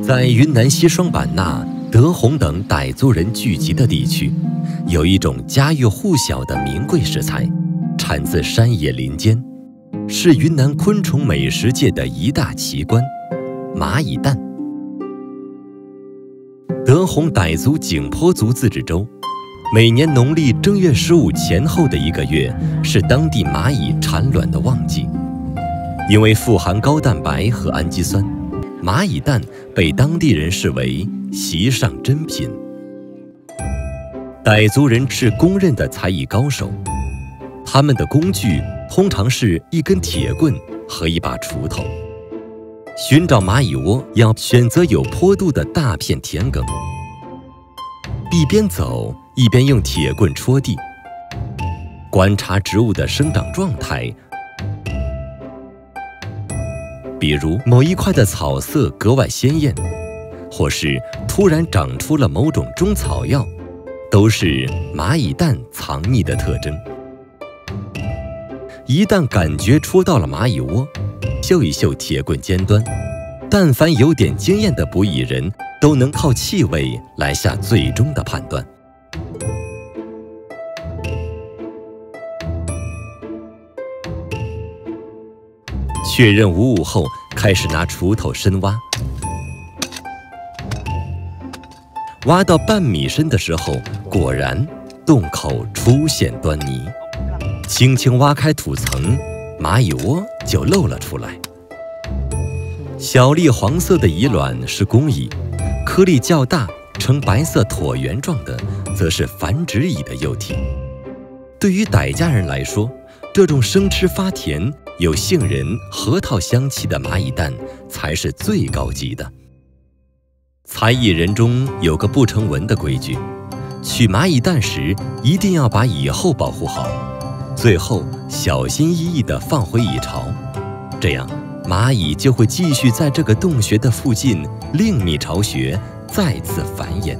在云南西双版纳、德宏等傣族人聚集的地区，有一种家喻户晓的名贵食材，产自山野林间，是云南昆虫美食界的一大奇观——蚂蚁蛋。德宏傣族景颇族自治州，每年农历正月15前后的一个月是当地蚂蚁产卵的旺季，因为富含高蛋白和氨基酸，蚂蚁蛋被当地人视为席上珍品。傣族人是公认的才艺高手，他们的工具通常是一根铁棍和一把锄头。寻找蚂蚁窝要选择有坡度的大片田埂，一边走一边用铁棍戳地，观察植物的生长状态，比如某一块的草色格外鲜艳，或是突然长出了某种中草药，都是蚂蚁蛋藏匿的特征。一旦感觉戳到了蚂蚁窝，嗅一嗅铁棍尖端，但凡有点经验的捕蚁人都能靠气味来下最终的判断。确认无误后，开始拿锄头深挖，挖到半米深的时候，果然洞口出现端倪，轻轻挖开土层，蚂蚁窝就露了出来。小粒黄色的蚁卵是公蚁，颗粒较大呈白色椭圆状的则是繁殖蚁的幼体。对于傣家人来说，这种生吃发甜、有杏仁、核桃香气的蚂蚁蛋才是最高级的。才艺人中有个不成文的规矩，取蚂蚁蛋时一定要把蚁后保护好，最后小心翼翼地放回蚁巢，这样蚂蚁就会继续在这个洞穴的附近另觅巢穴，再次繁衍。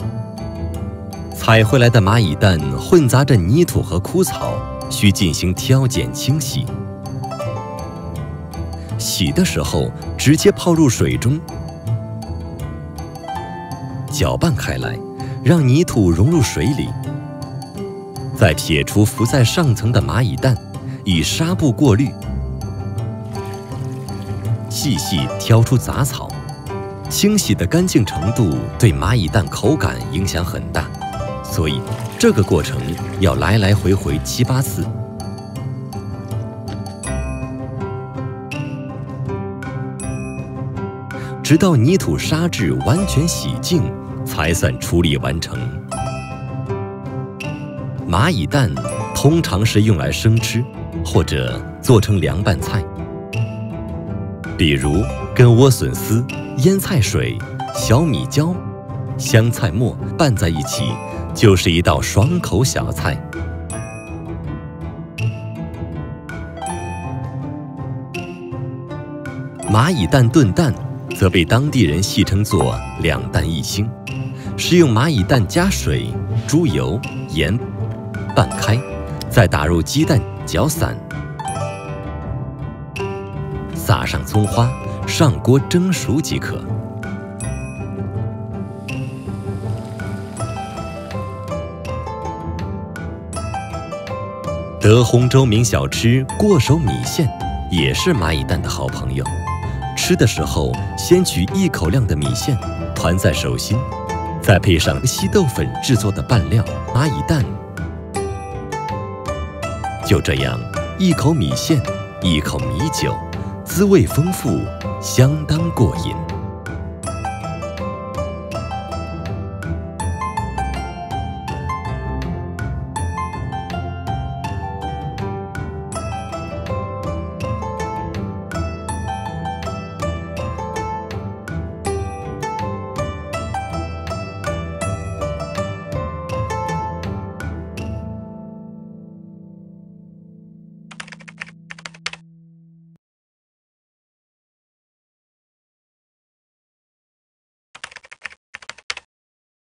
采回来的蚂蚁蛋混杂着泥土和枯草，需进行挑拣清洗。洗的时候直接泡入水中，搅拌开来，让泥土融入水里，再撇除浮在上层的蚂蚁蛋，以纱布过滤，细细挑出杂草。清洗的干净程度对蚂蚁蛋口感影响很大，所以这个过程要来来回回7、8次。直到泥土沙质完全洗净，才算处理完成。蚂蚁蛋通常是用来生吃，或者做成凉拌菜，比如跟莴笋丝、腌菜水、小米椒、香菜末拌在一起，就是一道爽口小菜。蚂蚁蛋炖蛋则被当地人戏称作2蛋1星，是用蚂蚁蛋加水、猪油、盐拌开，再打入鸡蛋搅散，撒上葱花，上锅蒸熟即可。德宏州名小吃过手米线也是蚂蚁蛋的好朋友。吃的时候，先取1口量的米线，团在手心，再配上稀豆粉制作的拌料蚂蚁蛋，就这样1口米线，1口米酒，滋味丰富，相当过瘾。